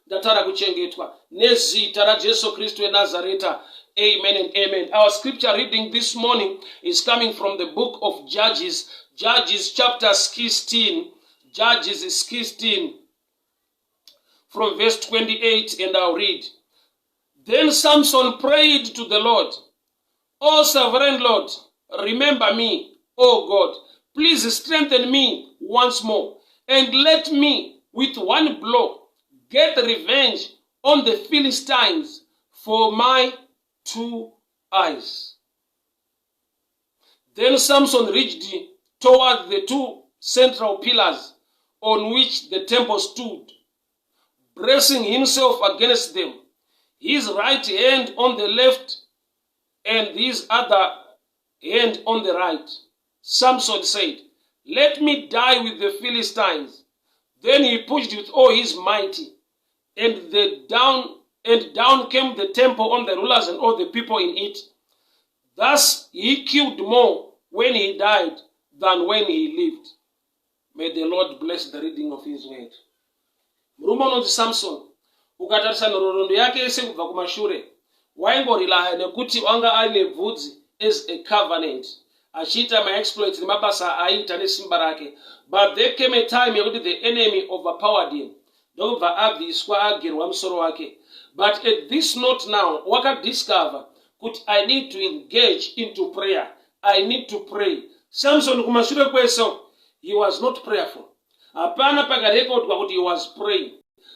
ndatara kuchengetwa nezita raJesu Kristu weNazareta. Amen and amen. Our scripture reading this morning is coming from the book of Judges. Judges chapter 16. Judges 16 from verse 28, and I'll read. Then Samson prayed to the Lord, O sovereign Lord, remember me, O God. Please strengthen me once more, and let me, with one blow, get revenge on the Philistines for my 2 eyes. Then Samson reached toward the 2 central pillars on which the temple stood, bracing himself against them, his right hand on the left and his other hand on the right. Samson said, let me die with the Philistines. Then he pushed with all his might, and down came the temple on the rulers and all the people in it. Thus he killed more when he died than when he lived. May the Lord bless the reading of his word. Murume unonzi Samson, ukatarisa nhoroondo yake yese kubva kumashure, waingorilaya nekuti wanga aine bvudzi as a covenant, achiita maexploits nemabasa aiita nesimba rake. But there came a time yekuti the enemy overpowered him, ndokubva abviswa agerwa musoro wake. But at this note now, wakadiscover kuti I need to engage into prayer. I need to pray. Samson kumashure kweso, he was not prayerful. Hapana pakarekodwa kuti he was praying.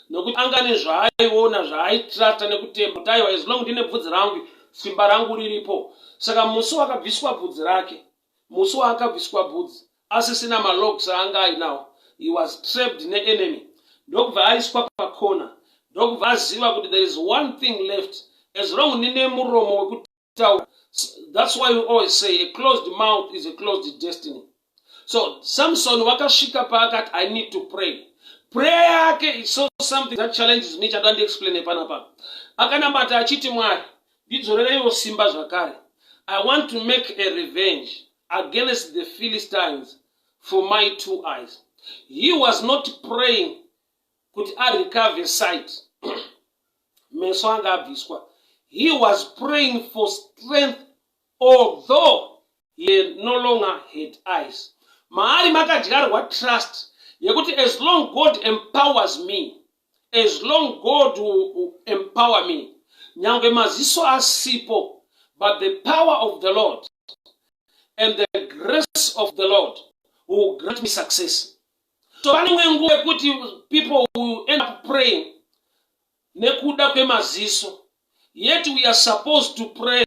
Nokuti angane zvaaiona zvaaitrata nekutemba kuti aiwa as long ndine bvudzi rangu simba rangu riripo. Saka musi wakabviswa bvudzi rake, musi waakabviswa bvudzi asisina malogs aanga ainawo, he was trapped ne-enemy. Ndokubva aiswa pakona, ndokubva aziva kuti there is one thing left. As long ndine muromo wekutaura. That's why we always say a closed mouth is a closed destiny. So Samson wakasvika paakati I need to pray. Prayer yake is so something that challenges me. I don't explain it panapa. Akanamata achiti Mwari, ndidzorereiwo simba zvakare. I want to make a revenge against the Philistines for my 2 eyes. He was not praying kuti recover sight. Meso anga abviswa. He was praying for strength, although he no longer had eyes. Maari makadyarwa trust yekuti as long God empowers me, as long God will empower me, nyangwe maziso asipo, but the power of the Lord and the grace of the Lord will grant me success. So people will end up praying nekuda kwemaziso, yet we are supposed to pray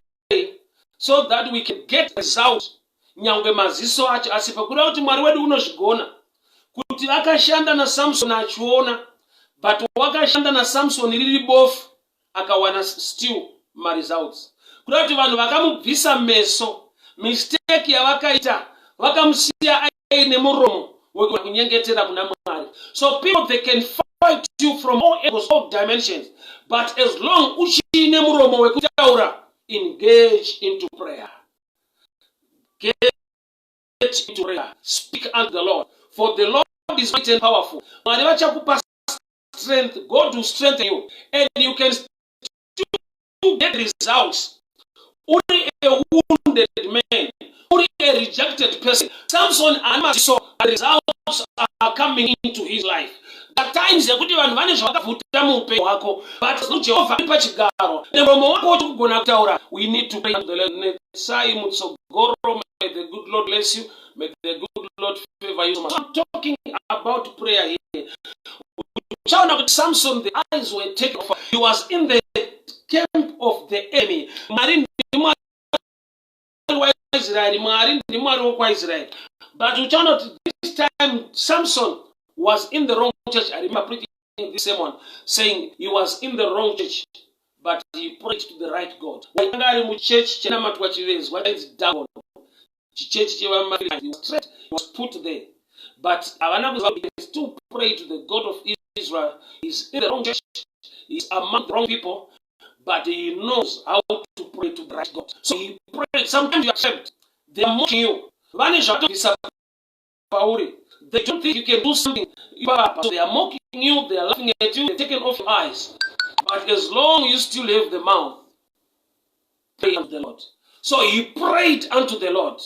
so that we can get results. Nyangwe maziso acho asipa kuda kuti Mwari wedu unozvigona kuti akashanda na Samson achiona, but wakashanda na Samson riri bofu akawana still ma results. Kuda kuti vanhu vakamubvisa meso, mistake yavakaita vakamusiya aine muromo wekunyengetera kuna Mwari. So people, they can fight you from all angles, all dimensions, but as long uchine muromo wekutaura, engage into prayer. Get into prayer. Speak unto the Lord. For the Lord is mighty and powerful. Strength, God will strengthen you. And you can still get results. Only a wounded man, only a rejected person. Samson and so results are coming into his life. At times, but we need to pray. May the good Lord bless you. May the good Lord favor you. I'm talking about prayer here. Samson, the eyes were taken off. He was in the camp of the enemy. But this time, Samson was in the wrong church. I remember preaching the same one, saying he was in the wrong church, but he prayed to the right God. He was put there. But he still pray to the God of Israel. He's in the wrong church. He's among the wrong people. But he knows how to pray to the right God. So he prayed. Sometimes you accept. They are mocking you. pauri. They don't think you can do something. So they are mocking you, they are laughing at you, they're taking off your eyes. But as long as you still have the mouth, pray unto the Lord. So he prayed unto the Lord.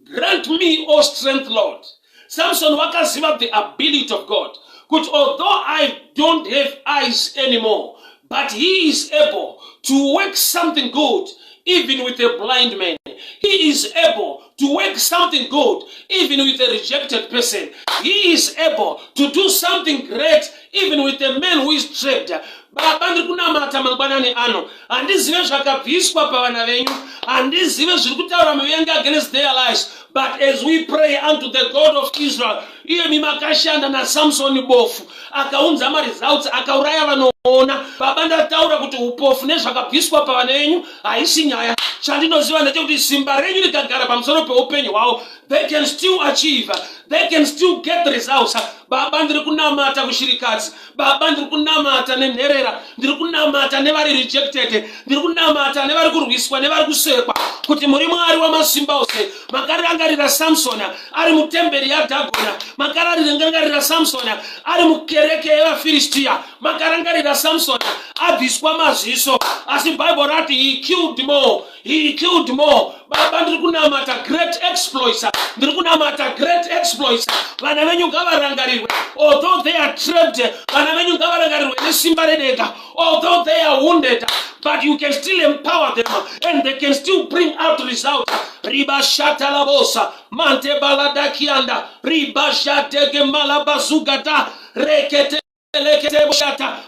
Grant me, O strength, Lord. Samson wakaziva the ability of God. But although I don't have eyes anymore, but he is able to work something good even with a blind man. He is able to work something good even with a rejected person. He is able to do something great even with a man who is trapped. Baba ndiri kunamata mangwanani ano handizive zvakabviswa pavana venyu, handizive zviri kutaura muvengi against their lives. But as we pray unto the God of Israel, iyemi makashanda naSamsoni bofu akaunza maresults akauraya vanoona. Baba ndataura kuti upofu nezvakabviswa pavana venyu haisi nyaya. Chandinoziva ndechekuti simba renyu rikagara pamusoro peupenyu hwavo, they can still achieve, they can still get results. Baba ndiri kunamata kushirikadzi, Baba ndiri kunamata nenherera, ndiri kunamata nevari rejected, ndiri kunamata nevari kurwiswa nevari kusekwa, kuti muri Mwari wamasimba ose. Makarangarira Samson ari mutemberi yaDhagona, makarangarira Samson ari mukereke yevaFilistia, makarangarira Samson abviswa maziso, asi Bible rati he killed more, he killed more. Baba ndiri kunamata great exploits, ndiri kunamata great exploits. Vana venyu ngavarangarirwe, although they are trapped, vana venyu ngavarangarirwe nesimba redega, although they are wounded, but you can still empower them and they can still bring out results. Riba shata labosa, mante balada kianda, riba shateke malabazugata, rekete.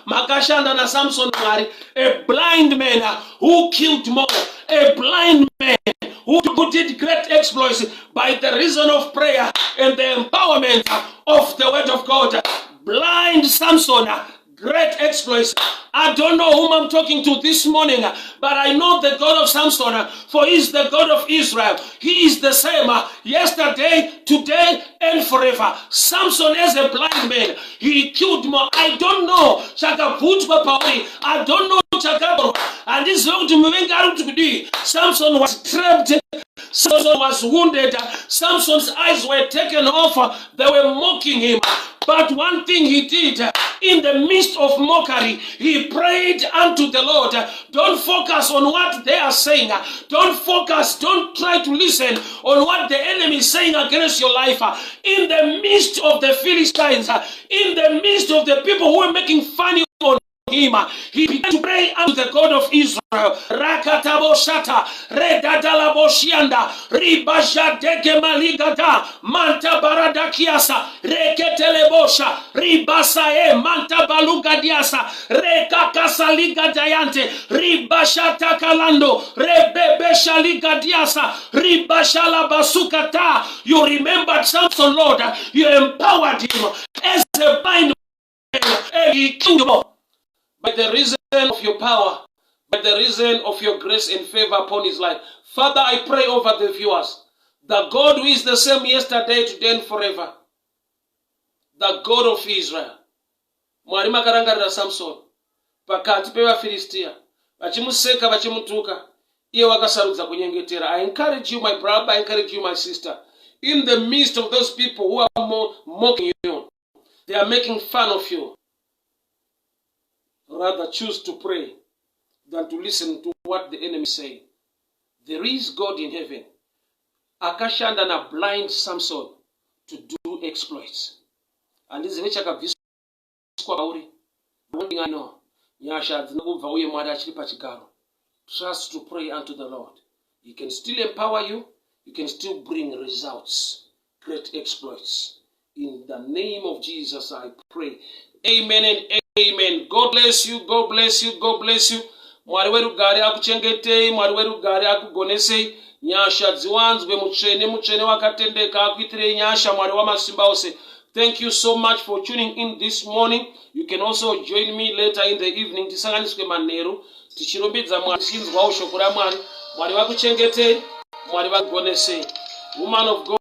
Makashanda na Samson, a blind man who killed more, a blind man who did great exploits by the reason of prayer and the empowerment of the word of God. Blind Samson, great exploits. I don't know whom I'm talking to this morning, but I know the God of Samson, for he is the God of Israel. He is the same yesterday, today, and forever. Samson as a blind man, he killed more. I don't know chakabviswa pauri. I don't know chakabviswa. And this is what Samson was trapped. Samson was wounded. Samson's eyes were taken off. They were mocking him. But one thing he did, in the midst of mockery, he prayed unto the Lord. Don't focus on what they are saying. Don't focus, don't try to listen on what the enemy is saying against your life. In the midst of the Philistines, in the midst of the people who are making fun of him, he began to pray unto the God of Israel. Rakatabo shata, redadalabo shianda, ribasha dege maligada, manta baradakiasa, reketelebosha, ribasae, manta balugadiasa, rekakasa ligadayante, ribasha takalando, rebebesha ligadiasa, ribasha labasukata. You remembered Samson, Lord. You empowered him as a blind man, and he killed him. By the reason of your power, by the reason of your grace and favor upon his life. Father, I pray over the viewers, the God who is the same yesterday, today, and forever, the God of Israel. Mwari makarangarira Samson pakati pevaFilistia, vachimuseka vachimutuka, iye wakasarudza kunyengetera. I encourage you, my brother, I encourage you, my sister, in the midst of those people who are mocking you, they are making fun of you, rather choose to pray than to listen to what the enemy say. There is God in heaven. Akashanda na blind Samson to do exploits. And this is vechakabviswa pauri. One thing I know, nyasha dzinobva uye Mwari achiri pachigaro. Trust to pray unto the Lord. He can still empower you. You can still bring results, great exploits. In the name of Jesus, I pray. Amen and amen. God bless you. God bless you. God bless you. Mwari wedu gari akuchengetei, Mwari wedu gari akugonesei, nyasha dziwanzwe mutsvene wakatendeka akuitirei nyasha, Mwari wamasimba ose. Thank you so much for tuning in this morning. You can also join me later in the evening. Tisanganiswe manheru tichirumbidza Mwari, tichinzwawo shoko raMwari. Mwari vakuchengetei, Mwari vakugonesei. Woman of God.